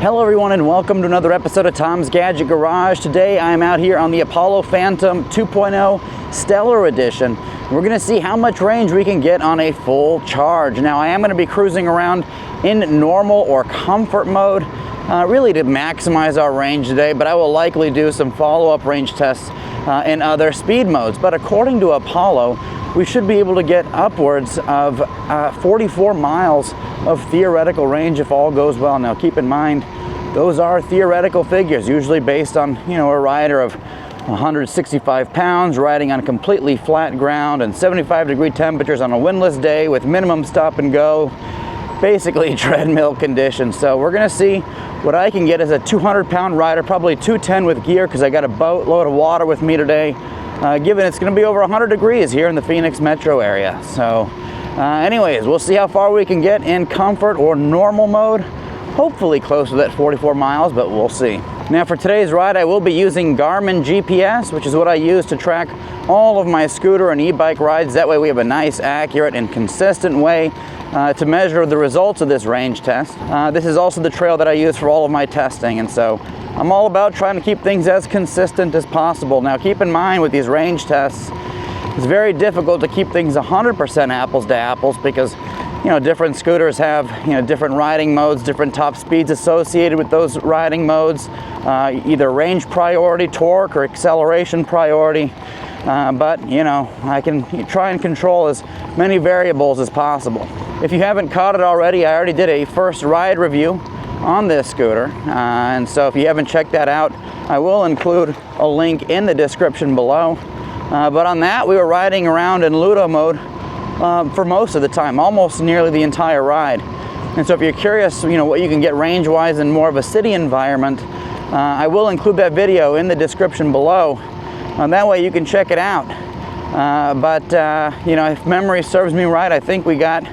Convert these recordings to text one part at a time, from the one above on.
Hello everyone and welcome to another episode of Tom's Gadget Garage. Today I am out here on the Apollo Phantom 2.0 Stellar Edition. We're going to see how much range we can get on a full charge. Now I am going to be cruising around in normal or comfort mode, really to maximize our range today, but I will likely do some follow-up range tests in other speed modes. But according to Apollo, we should be able to get upwards of 44 miles of theoretical range if all goes well. Now keep in mind, those are theoretical figures, usually based on, a rider of 165 pounds riding on completely flat ground and 75-degree temperatures on a windless day with minimum stop and go, basically treadmill conditions. So we're gonna see what I can get as a 200-pound rider, probably 210 with gear because I got a boatload of water with me today, given it's gonna be over 100 degrees here in the Phoenix metro area. So anyways, we'll see how far we can get in comfort or normal mode. Hopefully close to that 44 miles, but we'll see. Now for today's ride, I will be using Garmin GPS, which is what I use to track all of my scooter and e-bike rides. That way we have a nice, accurate, and consistent way to measure the results of this range test. This is also the trail that I use for all of my testing, and so I'm all about trying to keep things as consistent as possible. Now keep in mind with these range tests, it's very difficult to keep things 100% apples to apples because different scooters have different riding modes, different top speeds associated with those riding modes, either range priority, torque, or acceleration priority. But I can try and control as many variables as possible. If you haven't caught it already, I already did a first ride review on this scooter, and so if you haven't checked that out, I will include a link in the description below. But on that, we were riding around in Ludo mode for most of the time, almost nearly the entire ride. And so if you're curious, what you can get range-wise in more of a city environment, I will include that video in the description below. That way you can check it out. If memory serves me right, I think we got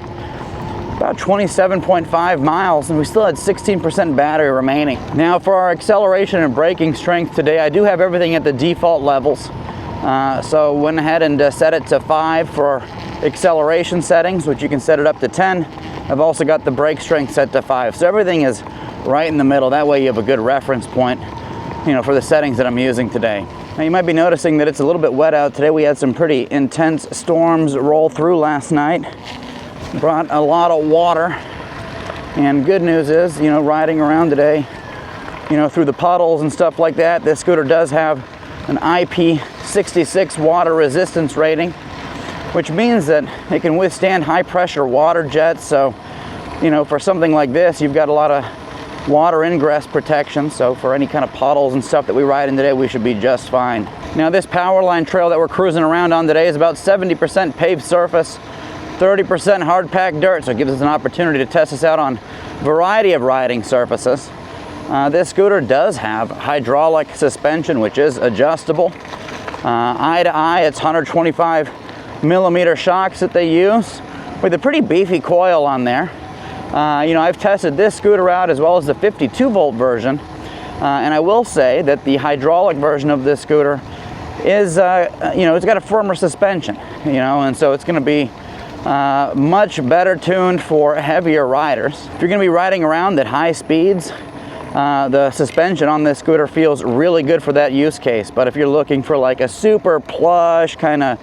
about 27.5 miles and we still had 16% battery remaining. Now for our acceleration and braking strength today, I do have everything at the default levels. So went ahead and set it to 5 for acceleration settings, which you can set it up to 10. I've also got the brake strength set to 5. So everything is right in the middle. That way you have a good reference point, for the settings that I'm using today. Now you might be noticing that it's a little bit wet out today. We had some pretty intense storms roll through last night. Brought a lot of water. And good news is, riding around today, through the puddles and stuff like that, this scooter does have an IP66 water resistance rating, which means that it can withstand high pressure water jets. So, for something like this, you've got a lot of water ingress protection. So for any kind of puddles and stuff that we ride in today, we should be just fine. Now this power line trail that we're cruising around on today is about 70% paved surface, 30% hard packed dirt. So it gives us an opportunity to test this out on a variety of riding surfaces. This scooter does have hydraulic suspension, which is adjustable. Eye to eye, it's 125mm shocks that they use with a pretty beefy coil on there. I've tested this scooter out as well as the 52-volt version, and I will say that the hydraulic version of this scooter is, it's got a firmer suspension, and so it's going to be much better tuned for heavier riders. If you're going to be riding around at high speeds, the suspension on this scooter feels really good for that use case. But if you're looking for like a super plush kind of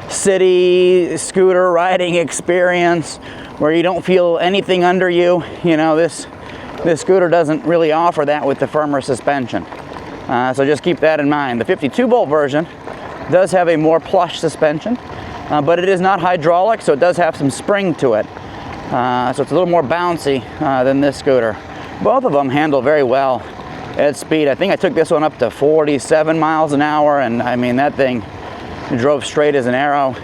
city scooter riding experience where you don't feel anything under you, this scooter doesn't really offer that with the firmer suspension. So just keep that in mind. The 52-volt version does have a more plush suspension, but it is not hydraulic, so it does have some spring to it. So it's a little more bouncy than this scooter. Both of them handle very well at speed. I think I took this one up to 47 miles an hour, and I mean, that thing drove straight as an arrow.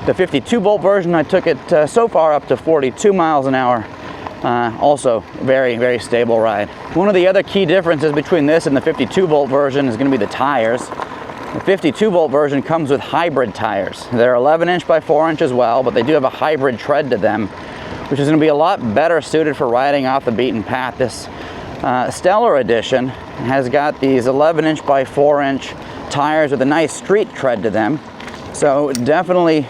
The 52-volt version, I took it so far up to 42 miles an hour. Also very, very stable ride. One of the other key differences between this and the 52-volt version is going to be the tires. The 52-volt version comes with hybrid tires. They're 11" by 4" as well, but they do have a hybrid tread to them, which is going to be a lot better suited for riding off the beaten path. This Stellar Edition has got these 11" by 4" tires with a nice street tread to them. So definitely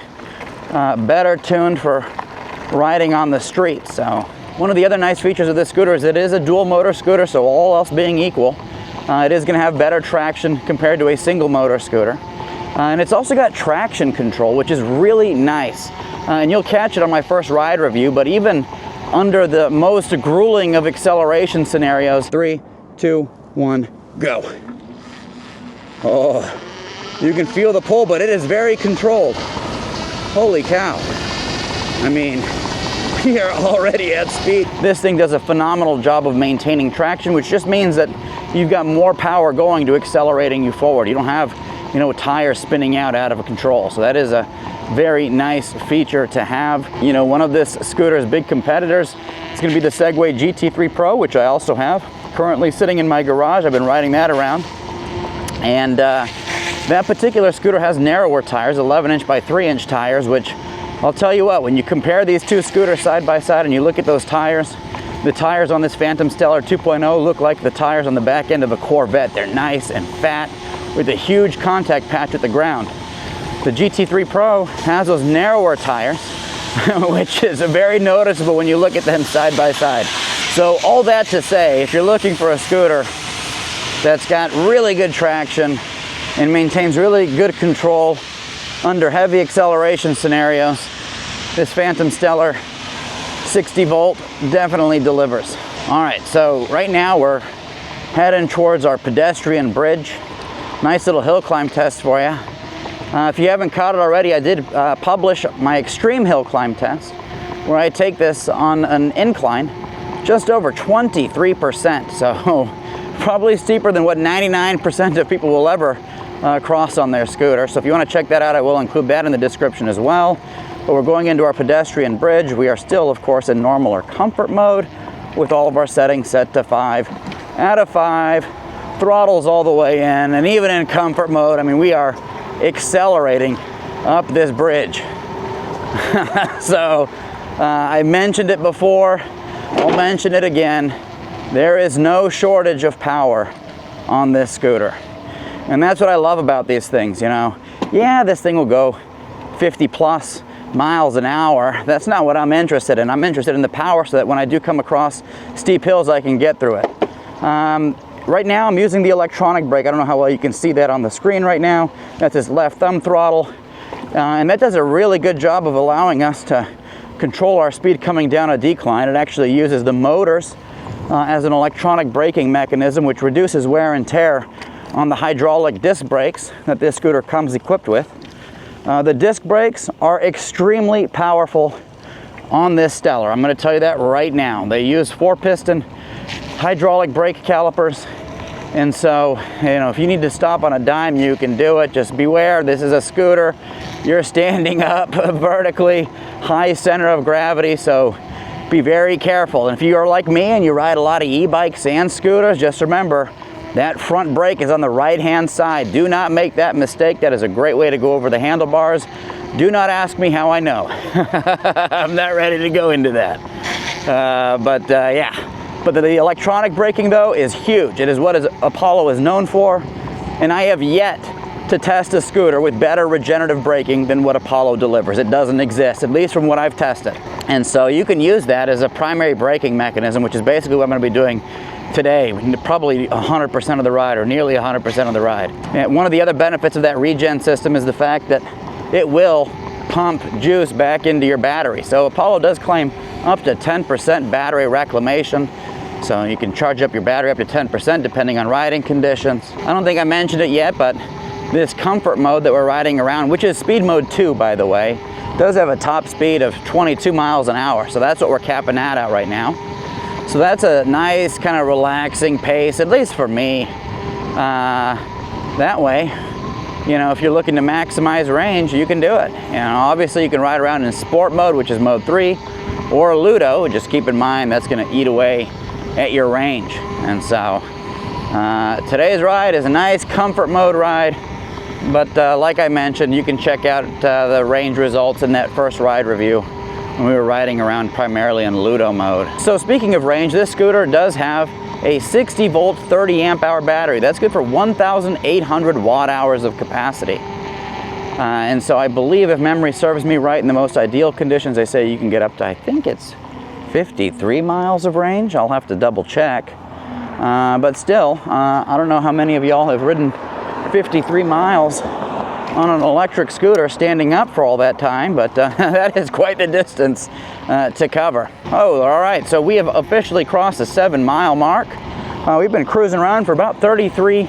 better tuned for riding on the street. So One of the other nice features of this scooter is it is a dual motor scooter, so all else being equal, it is going to have better traction compared to a single motor scooter. And it's also got traction control, which is really nice. And you'll catch it on my first ride review, but even under the most grueling of acceleration scenarios, 3, 2, 1, go. Oh, you can feel the pull, but it is very controlled. Holy cow. I mean, we are already at speed. This thing does a phenomenal job of maintaining traction, which just means that you've got more power going to accelerating you forward. You don't have, you know, tires spinning out of control. So that is a very nice feature to have. You know, one of this scooter's big competitors is going to be the Segway GT3 Pro, which I also have currently sitting in my garage. I've been riding that around. And that particular scooter has narrower tires, 11-inch by 3-inch tires, which I'll tell you what, when you compare these two scooters side by side and you look at those tires, the tires on this Phantom Stellar 2.0 look like the tires on the back end of a Corvette. They're nice and fat with a huge contact patch at the ground. The GT3 Pro has those narrower tires, which is very noticeable when you look at them side by side. So all that to say, if you're looking for a scooter that's got really good traction and maintains really good control under heavy acceleration scenarios, this Phantom Stellar 60 volt definitely delivers. All right, so right now we're heading towards our pedestrian bridge. Nice little hill climb test for you. If you haven't caught it already, I did publish my extreme hill climb test, where I take this on an incline just over 23%. So probably steeper than what 99% of people will ever cross on their scooter. So if you want to check that out, I will include that in the description as well. But we're going into our pedestrian bridge. We are still, of course, in normal or comfort mode with all of our settings set to 5 out of 5. Throttles all the way in, and even in comfort mode, I mean, we are accelerating up this bridge. So I mentioned it before, I'll mention it again. There is no shortage of power on this scooter. And that's what I love about these things, you know. Yeah, this thing will go 50 plus miles an hour. That's not what I'm interested in. I'm interested in the power so that when I do come across steep hills, I can get through it. Right now, I'm using the electronic brake. I don't know how well you can see that on the screen right now. That's this left thumb throttle. And that does a really good job of allowing us to control our speed coming down a decline. It actually uses the motors as an electronic braking mechanism, which reduces wear and tear on the hydraulic disc brakes that this scooter comes equipped with. The disc brakes are extremely powerful on this Stellar. I'm going to tell you that right now. They use 4-piston hydraulic brake calipers, and so, you know, if you need to stop on a dime, you can do it. Just beware, this is a scooter. You're standing up vertically, high center of gravity, so be very careful. And if you are like me and you ride a lot of e-bikes and scooters, just remember that front brake is on the right-hand side. Do not make that mistake. That is a great way to go over the handlebars. Do not ask me how I know. I'm not ready to go into that. Yeah. But the electronic braking, though, is huge. It is what Apollo is known for. And I have yet to test a scooter with better regenerative braking than what Apollo delivers. It doesn't exist, at least from what I've tested. And so you can use that as a primary braking mechanism, which is basically what I'm going to be doing today, probably 100% of the ride, or nearly 100% of the ride. And one of the other benefits of that regen system is the fact that it will pump juice back into your battery. So Apollo does claim up to 10% battery reclamation. So you can charge up your battery up to 10% depending on riding conditions. I don't think I mentioned it yet, but this comfort mode that we're riding around, which is speed mode 2, by the way, does have a top speed of 22 miles an hour. So that's what we're capping that out right now. So that's a nice kind of relaxing pace, at least for me. That way, you know, if you're looking to maximize range, you can do it. You know, obviously you can ride around in sport mode, which is mode 3, or Ludo. Just keep in mind that's going to eat away at your range. And so today's ride is a nice comfort mode ride, but like I mentioned, you can check out the range results in that first ride review when we were riding around primarily in Ludo mode. So speaking of range, this scooter does have a 60 volt 30 amp hour battery. That's good for 1,800 watt hours of capacity. And so I believe, if memory serves me right, in the most ideal conditions, they say you can get up to, I think it's 53 miles of range. I'll have to double check. But still, I don't know how many of y'all have ridden 53 miles on an electric scooter standing up for all that time, but that is quite the distance to cover. Oh, all right, so we have officially crossed the 7-mile mark. We've been cruising around for about 33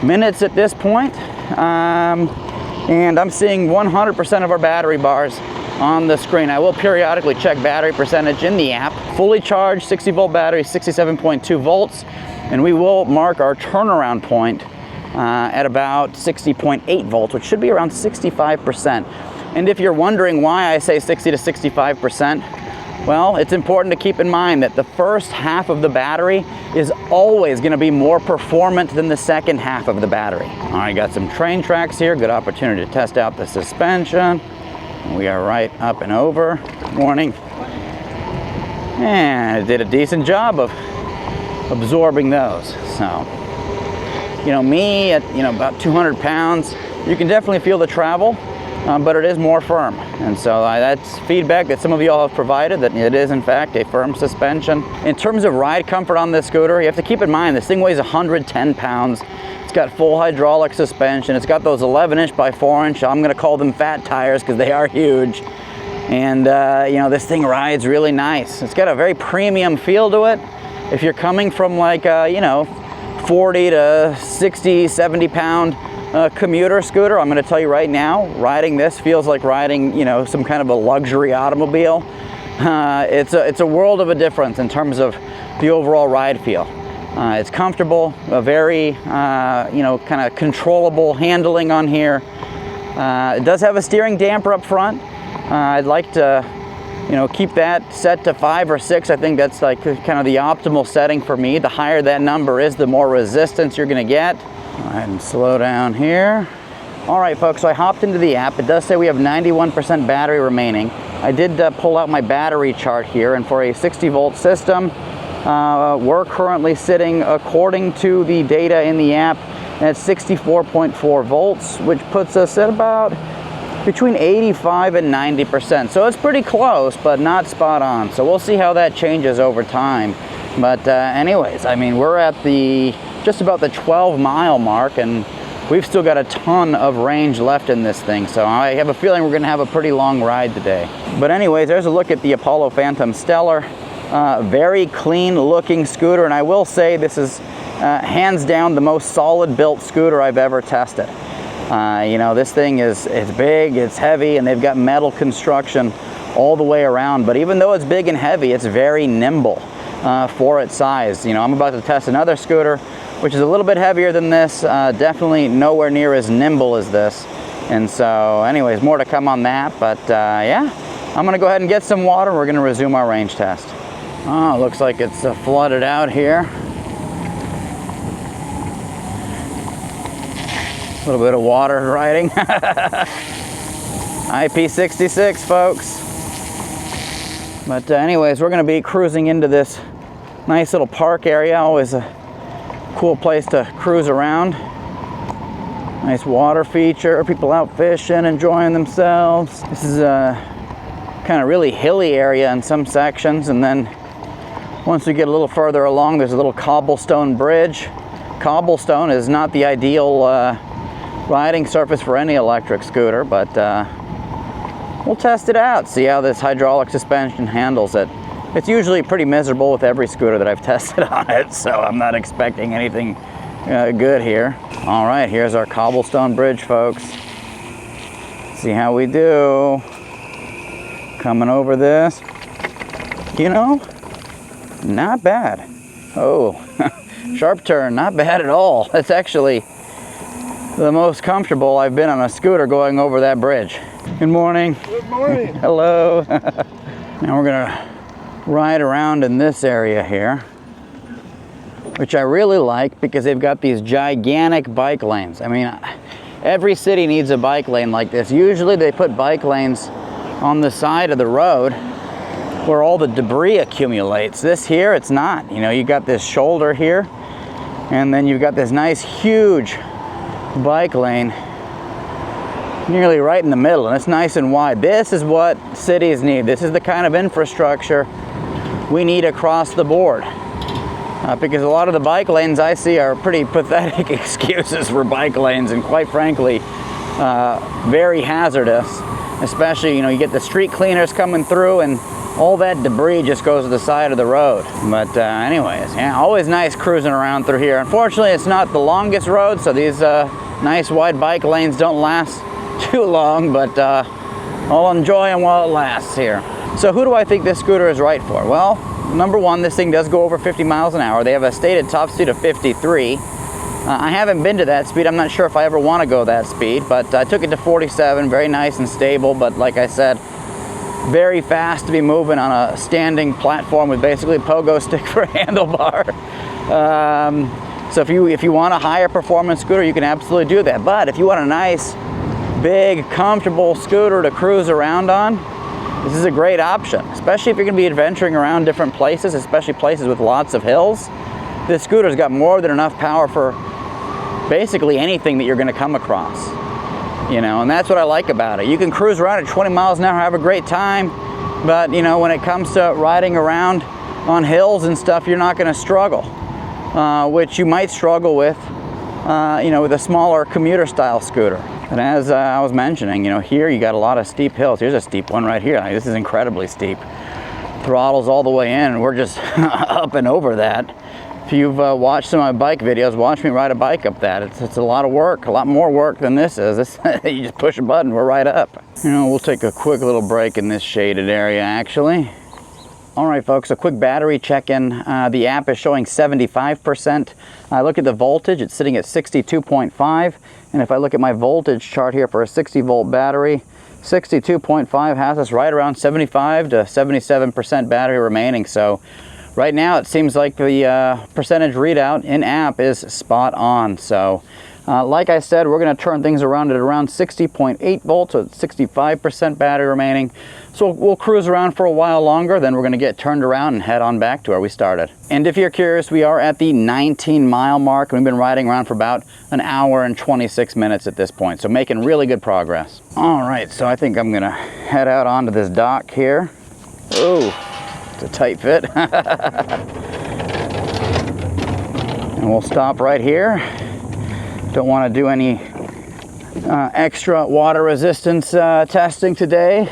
minutes at this point, and I'm seeing 100% of our battery bars on the screen. I will periodically check battery percentage in the app. Fully charged 60-volt battery, 67.2 volts, and we will mark our turnaround point at about 60.8 volts, which should be around 65%. And if you're wondering why I say 60 to 65%, well, it's important to keep in mind that the first half of the battery is always going to be more performant than the second half of the battery. All right, got some train tracks here. Good opportunity to test out the suspension. We are right up and over. Morning. And it did a decent job of absorbing those. So, you know, me at, you know, about 200 pounds, you can definitely feel the travel, but it is more firm. And so that's feedback that some of you all have provided, that it is in fact a firm suspension. In terms of ride comfort on this scooter, you have to keep in mind this thing weighs 110 pounds. It's got full hydraulic suspension. It's got those 11-inch by 4-inch, I'm gonna call them fat tires because they are huge. And you know, this thing rides really nice. It's got a very premium feel to it. If you're coming from like, you know, 40 to 60, 70 pound commuter scooter, I'm going to tell you right now, riding this feels like riding, you know, some kind of a luxury automobile. It's a world of a difference in terms of the overall ride feel. It's comfortable, a very, you know, kind of controllable handling on here. It does have a steering damper up front. I'd like to, you know, keep that set to 5 or 6. I think that's like kind of the optimal setting for me. The higher that number is, the more resistance you're going to get. Go ahead and slow down here. All right, folks, so I hopped into the app. It does say we have 91% battery remaining. I did pull out my battery chart here, and for a 60-volt system, we're currently sitting, according to the data in the app, at 64.4 volts, which puts us at about between 85 and 90%. So it's pretty close, but not spot on. So we'll see how that changes over time. But anyways, I mean, we're at the just about the 12-mile mark, and we've still got a ton of range left in this thing. So I have a feeling we're gonna have a pretty long ride today. But anyways, there's a look at the Apollo Phantom Stellar. Very clean looking scooter, and I will say this is hands down the most solid built scooter I've ever tested. You know, this thing is big, it's heavy, and they've got metal construction all the way around. But even though it's big and heavy, it's very nimble for its size. You know, I'm about to test another scooter, which is a little bit heavier than this, definitely nowhere near as nimble as this. And so, anyways, more to come on that. But yeah, I'm gonna go ahead and get some water. We're gonna resume our range test. Oh, looks like it's flooded out here. A little bit of water riding. IP66, folks. But anyways, we're going to be cruising into this nice little park area. Always a cool place to cruise around. Nice water feature. People out fishing, enjoying themselves. This is a kind of really hilly area in some sections, and then once we get a little further along, there's a little cobblestone bridge. Cobblestone is not the ideal riding surface for any electric scooter, but we'll test it out, see how this hydraulic suspension handles it. It's usually pretty miserable with every scooter that I've tested on it, so I'm not expecting anything good here. All right, here's our cobblestone bridge, folks. See how we do. Coming over this. You know, not bad. Oh, sharp turn, not bad at all. It's actually the most comfortable I've been on a scooter going over that bridge. Good morning. Good morning. Hello. Now we're gonna ride around in this area here, which I really like because they've got these gigantic bike lanes. I mean, every city needs a bike lane like this. Usually they put bike lanes on the side of the road where all the debris accumulates. This here, it's not. You know, you got this shoulder here, and then you've got this nice huge bike lane nearly right in the middle, and it's nice and wide. This is what cities need. This is the kind of infrastructure we need across the board. Because a lot of the bike lanes I see are pretty pathetic excuses for bike lanes, and quite frankly, very hazardous. Especially, you know, you get the street cleaners coming through and all that debris just goes to the side of the road. But anyways, yeah, always nice cruising around through here. Unfortunately, it's not the longest road, so these nice wide bike lanes don't last too long, but I'll enjoy them while it lasts here. So who do I think this scooter is right for? Well, number one, this thing does go over 50 miles an hour. They have a stated top speed of 53. I haven't been to that speed. I'm not sure if I ever want to go that speed, but I took it to 47, very nice and stable, but like I said, very fast to be moving on a standing platform with basically a pogo stick for a handlebar. So if you want a higher performance scooter, you can absolutely do that. But if you want a nice, big, comfortable scooter to cruise around on, this is a great option, especially if you're going to be adventuring around different places, especially places with lots of hills. This scooter's got more than enough power for basically anything that you're going to come across, you know, and that's what I like about it. You can cruise around at 20 miles an hour, have a great time, but you know, when it comes to riding around on hills and stuff, you're not going to struggle, which you might struggle with, you know, with a smaller commuter style scooter. And as I was mentioning, you know, here you got a lot of steep hills. Here's a steep one right here. Like, this is incredibly steep. Throttles all the way in, and we're just up and over that. If you've watched some of my bike videos, watch me ride a bike up that. It's a lot of work, a lot more work than this is. You just push a button, we're right up. You know, we'll take a quick little break in this shaded area, actually. All right, folks, a quick battery check-in. The app is showing 75%. I look at the voltage, it's sitting at 62.5. And if I look at my voltage chart here for a 60-volt battery, 62.5 has us right around 75 to 77% battery remaining. So right now it seems like the percentage readout in app is spot on. So like I said, we're going to turn things around at around 60.8 volts, so 65% battery remaining. So we'll cruise around for a while longer, then we're going to get turned around and head on back to where we started. And if you're curious, we are at the 19-mile mark, and we've been riding around for about an hour and 26 minutes at this point, so making really good progress. All right, so I think I'm going to head out onto this dock here. Oh, it's a tight fit. And we'll stop right here. Don't want to do any extra water resistance testing today.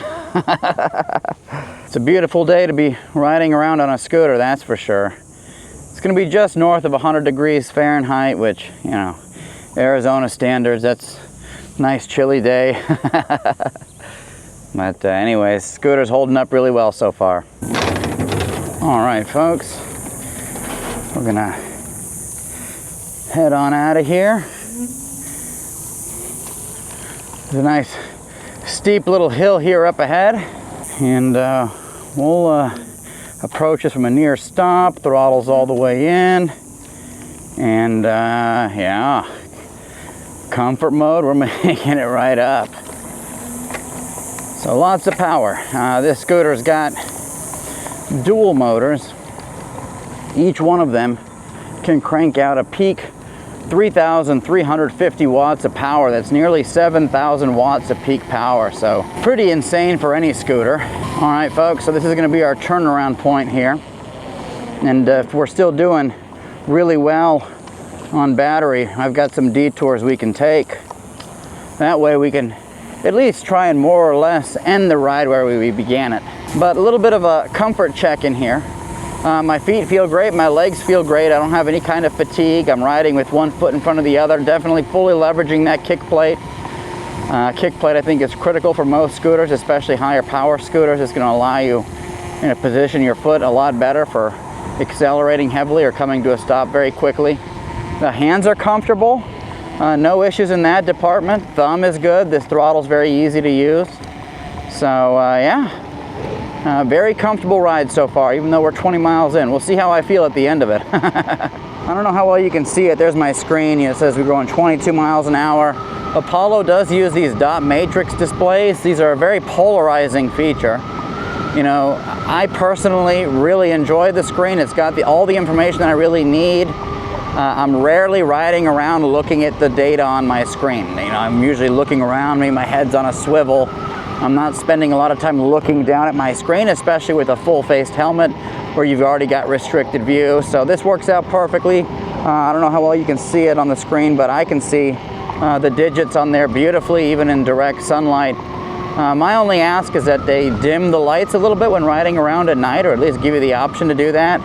It's a beautiful day to be riding around on a scooter, that's for sure. It's going to be just north of 100 degrees Fahrenheit, which, you know, Arizona standards, that's a nice chilly day. But anyways, scooter's holding up really well so far. All right, folks, we're going to head on out of here. There's a nice steep little hill here up ahead, and we'll approach this from a near stop. Throttles all the way in, and yeah, comfort mode, we're making it right up. So lots of power. This scooter's got dual motors. Each one of them can crank out a peak 3,350 watts of power. That's nearly 7,000 watts of peak power, so pretty insane for any scooter. All right, folks, so this is going to be our turnaround point here, and if we're still doing really well on battery, I've got some detours we can take. That way we can at least try and more or less end the ride where we began it. But a little bit of a comfort check in here. My feet feel great, my legs feel great. I don't have any kind of fatigue. I'm riding with one foot in front of the other, definitely fully leveraging that kick plate. Kick plate, I think, is critical for most scooters, especially higher power scooters. It's going to allow you to position your foot a lot better for accelerating heavily or coming to a stop very quickly. The hands are comfortable. No issues in that department. Thumb is good. This throttle is very easy to use. So yeah. Very comfortable ride so far, even though we're 20 miles in. We'll see how I feel at the end of it. I don't know how well you can see it. There's my screen. It says we're going 22 miles an hour. Apollo does use these dot matrix displays. These are a very polarizing feature. You know, I personally really enjoy the screen. It's got all the information that I really need. I'm rarely riding around looking at the data on my screen. You know, I'm usually looking around me, my head's on a swivel. I'm not spending a lot of time looking down at my screen, especially with a full-faced helmet. where you've already got restricted view. So this works out perfectly. I don't know how well you can see it on the screen, but I can see the digits on there beautifully, even in direct sunlight. My only ask is that they dim the lights a little bit when riding around at night, or at least give you the option to do that,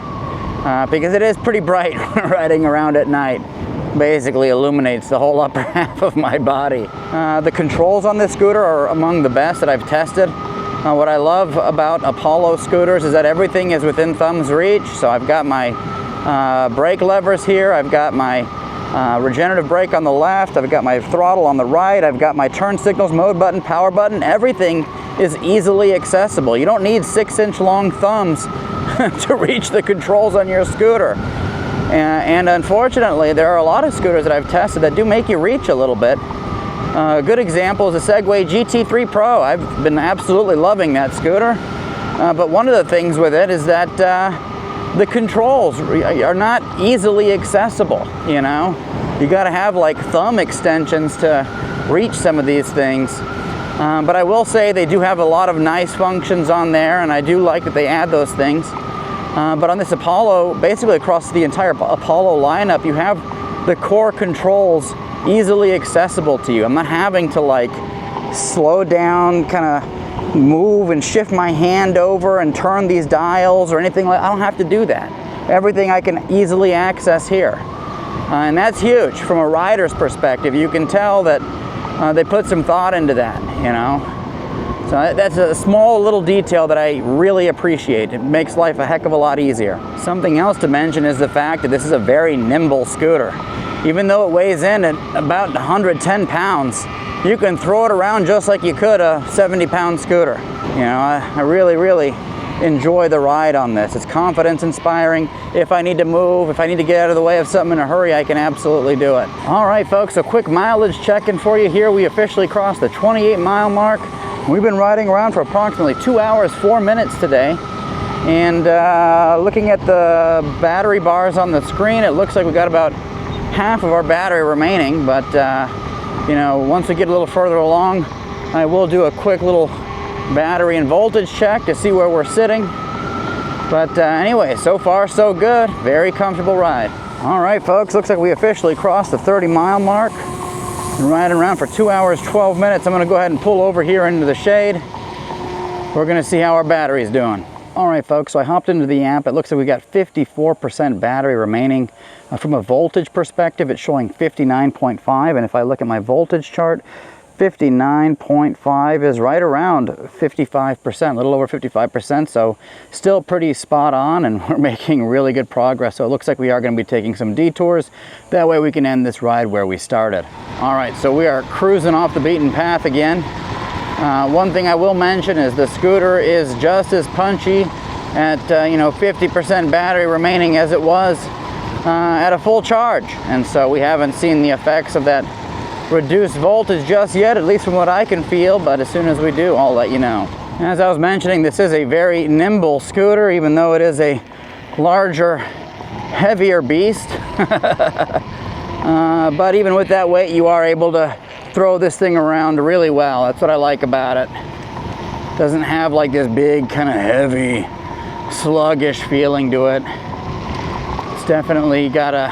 because it is pretty bright riding around at night. Basically illuminates the whole upper half of my body. The controls on this scooter are among the best that I've tested. What I love about Apollo scooters is that everything is within thumb's reach. So I've got my brake levers here, I've got my regenerative brake on the left, I've got my throttle on the right, I've got my turn signals, mode button, power button. Everything is easily accessible. You don't need 6-inch long thumbs to reach the controls on your scooter. And unfortunately, there are a lot of scooters that I've tested that do make you reach a little bit. A good example is the Segway GT3 Pro. I've been absolutely loving that scooter. But one of the things with it is that the controls are not easily accessible, you know? You gotta have like thumb extensions to reach some of these things. But I will say they do have a lot of nice functions on there, and I do like that they add those things. But on this Apollo, basically across the entire Apollo lineup, you have the core controls easily accessible to you. I'm not having to like slow down, kind of move and shift my hand over and turn these dials or anything like that. I don't have to do that. Everything I can easily access here. And that's huge from a rider's perspective. You can tell that they put some thought into that, you know. So that's a small little detail that I really appreciate. It makes life a heck of a lot easier. Something else to mention is the fact that this is a very nimble scooter. Even though it weighs in at about 110 pounds, you can throw it around just like you could a 70-pound scooter. You know, I really, really enjoy the ride on this. It's confidence inspiring. If I need to move, if I need to get out of the way of something in a hurry, I can absolutely do it. All right, folks, a quick mileage check-in for you here. We officially crossed the 28-mile mark. We've been riding around for approximately 2 hours, 4 minutes today. And looking at the battery bars on the screen, it looks like we got about half of our battery remaining. But, you know, once we get a little further along, I will do a quick little battery and voltage check to see where we're sitting. But anyway, so far so good. Very comfortable ride. All right, folks, looks like we officially crossed the 30-mile mark. Been riding around for 2 hours, 12 minutes. I'm gonna go ahead and pull over here into the shade. We're gonna see how our battery's doing. All right, folks, so I hopped into the app. It looks like we got 54% battery remaining. From a voltage perspective, it's showing 59.5, and if I look at my voltage chart, 59.5 is right around 55%, a little over 55%, so still pretty spot on, and we're making really good progress. So it looks like we are going to be taking some detours. That way we can end this ride where we started. All right, so we are cruising off the beaten path again. One thing I will mention is the scooter is just as punchy at 50% battery remaining as it was at a full charge, and so we haven't seen the effects of that reduced voltage just yet, at least from what I can feel, but as soon as we do, I'll let you know. As I was mentioning, this is a very nimble scooter, even though it is a larger, heavier beast. But even with that weight, you are able to throw this thing around really well. That's what I like about it. Doesn't have like this big, kind of heavy, sluggish feeling to it. It's definitely got a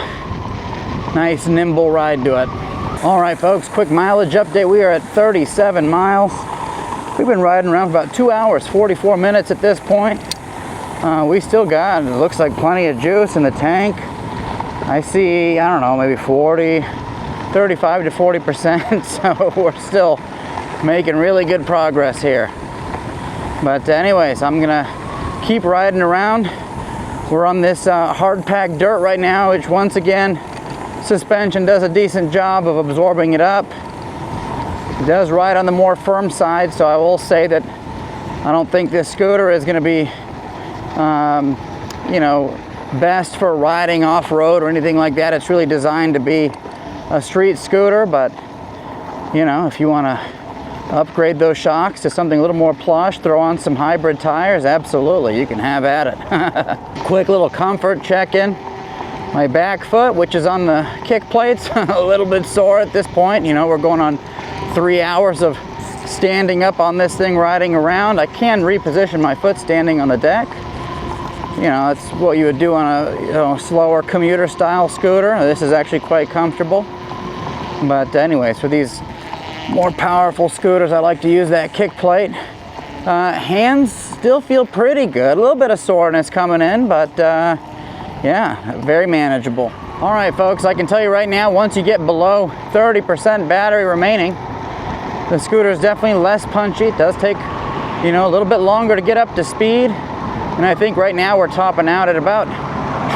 nice, nimble ride to it. All right, folks, quick mileage update. We are at 37 miles. We've been riding around for about 2 hours, 44 minutes at this point. We still got, it looks like, plenty of juice in the tank. I see, I don't know, maybe 35 to 40%, so we're still making really good progress here. But anyways, I'm gonna keep riding around. We're on this hard-packed dirt right now, which once again, suspension does a decent job of absorbing it up. It does ride on the more firm side, so I will say that I don't think this scooter is going to be, best for riding off-road or anything like that. It's really designed to be a street scooter, but if you want to upgrade those shocks to something a little more plush, throw on some hybrid tires, absolutely, you can have at it. Quick little comfort check-in. My back foot, which is on the kick plates, a little bit sore at this point. We're going on 3 hours of standing up on this thing, riding around. I can reposition my foot standing on the deck. you know, that's what you would do on a slower commuter style scooter. This is actually quite comfortable. But anyways, for these more powerful scooters, I like to use that kick plate. Hands still feel pretty good. A little bit of soreness coming in, but yeah, very manageable. All right, folks, I can tell you right now, once you get below 30% battery remaining, the scooter is definitely less punchy. It does take, you know, a little bit longer to get up to speed. And I think right now we're topping out at about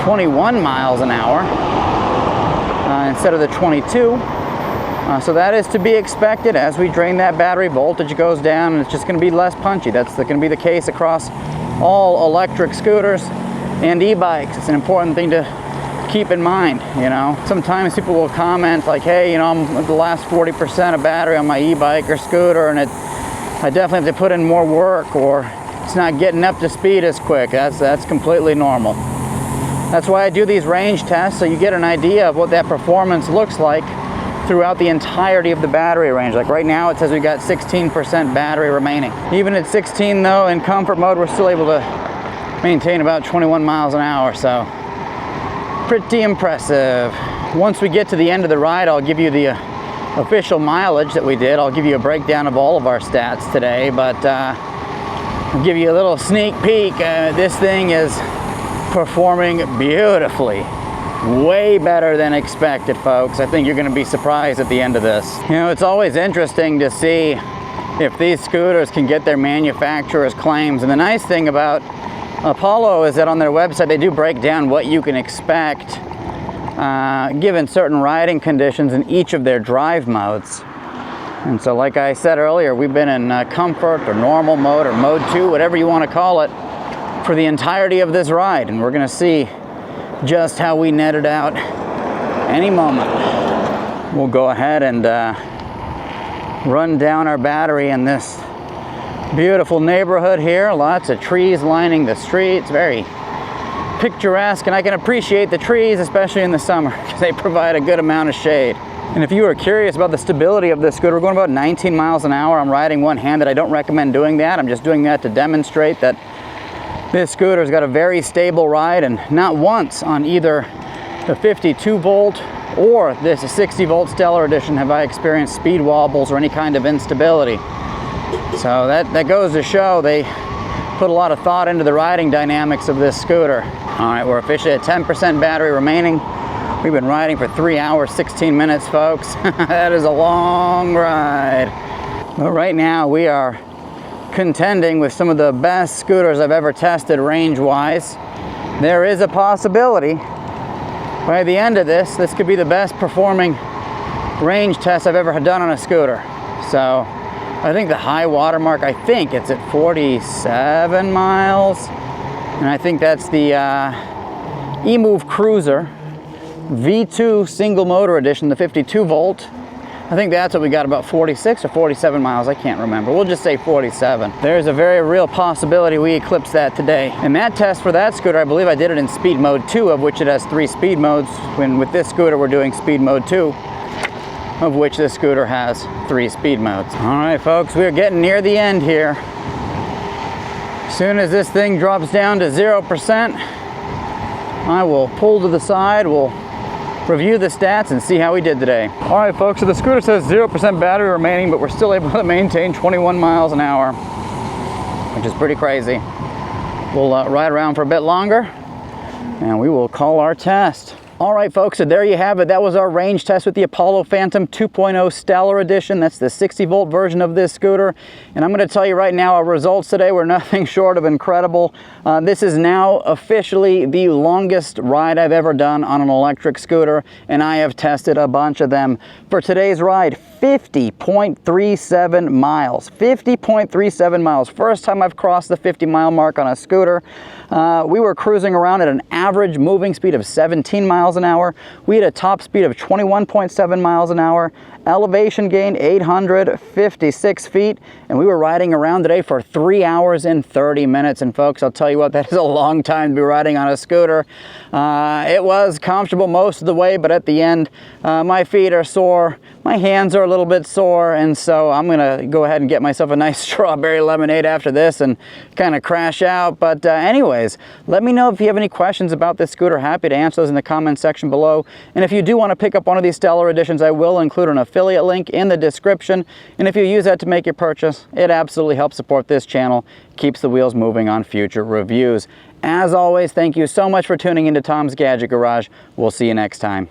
21 miles an hour instead of the 22. So that is to be expected. As we drain that battery, voltage goes down, and it's just going to be less punchy. That's going to be the case across all electric scooters and e-bikes. It's an important thing to keep in mind, you know. Sometimes people will comment like, hey, you know, I'm at the last 40% of battery on my e-bike or scooter, and I definitely have to put in more work, or it's not getting up to speed as quick. That's completely normal. That's why I do these range tests, so you get an idea of what that performance looks like throughout the entirety of the battery range. Like right now it says we got 16% battery remaining. Even at 16 though, in comfort mode, we're still able to maintain about 21 miles an hour, so pretty impressive. Once we get to the end of the ride, I'll give you the official mileage that we did. I'll give you a breakdown of all of our stats today, but I'll give you a little sneak peek. This thing is performing beautifully. Way better than expected, folks. I think you're going to be surprised at the end of this. You know, it's always interesting to see if these scooters can get their manufacturer's claims. And the nice thing about Apollo is that on their website they do break down what you can expect given certain riding conditions in each of their drive modes. And so like I said earlier, we've been in comfort or normal mode or mode 2, whatever you want to call it, for the entirety of this ride. And we're going to see just how we net it out any moment. We'll go ahead and run down our battery in this beautiful neighborhood here. Lots of trees lining the streets, very picturesque, and I can appreciate the trees, especially in the summer, because they provide a good amount of shade. And if you are curious about the stability of this scooter, we're going about 19 miles an hour. I'm riding one-handed. I don't recommend doing that. I'm just doing that to demonstrate that this scooter's got a very stable ride, and not once on either the 52 volt or this 60 volt Stellar Edition have I experienced speed wobbles or any kind of instability. So that goes to show they put a lot of thought into the riding dynamics of this scooter. All right, we're officially at 10% battery remaining. We've been riding for 3 hours, 16 minutes, folks. That is a long ride. But right now we are contending with some of the best scooters I've ever tested range-wise. There is a possibility by the end of this could be the best performing range test I've ever done on a scooter. So I think the high water mark, I think it's at 47 miles. And I think that's the eMove Cruiser V2 single motor edition, the 52 volt. I think that's what we got, about 46 or 47 miles. I can't remember. We'll just say 47. There's a very real possibility we eclipse that today. And that test for that scooter, I believe I did it in speed mode 2, of which it has 3 speed modes. When with this scooter, we're doing speed mode 2, of which this scooter has 3 speed modes. All right, folks, we're getting near the end here. As soon as this thing drops down to 0%, I will pull to the side. We'll review the stats and see how we did today. All right, folks, so the scooter says 0% battery remaining, but we're still able to maintain 21 miles an hour, which is pretty crazy. We'll ride around for a bit longer and we will call our test. All right, folks, so there you have it. That was our range test with the Apollo Phantom 2.0 Stellar Edition. That's the 60 volt version of this scooter. And I'm going to tell you right now, our results today were nothing short of incredible. This is now officially the longest ride I've ever done on an electric scooter, and I have tested a bunch of them. For today's ride, 50.37 miles. 50.37 miles. First time I've crossed the 50-mile mark on a scooter. We were cruising around at an average moving speed of 17 miles an hour. We had a top speed of 21.7 miles an hour. Elevation gain 856 feet, and we were riding around today for 3 hours and 30 minutes. And folks, I'll tell you what, that is a long time to be riding on a scooter. It was comfortable most of the way, but at the end, my feet are sore. my hands are a little bit sore, and so I'm gonna go ahead and get myself a nice strawberry lemonade after this and kind of crash out. But anyways, let me know if you have any questions about this scooter. Happy to answer those in the comment section below. And if you do want to pick up one of these Stellar Editions, I will include an affiliate link in the description. And if you use that to make your purchase, it absolutely helps support this channel, keeps the wheels moving on future reviews. As always, thank you so much for tuning into Tom's Gadget Garage. We'll see you next time.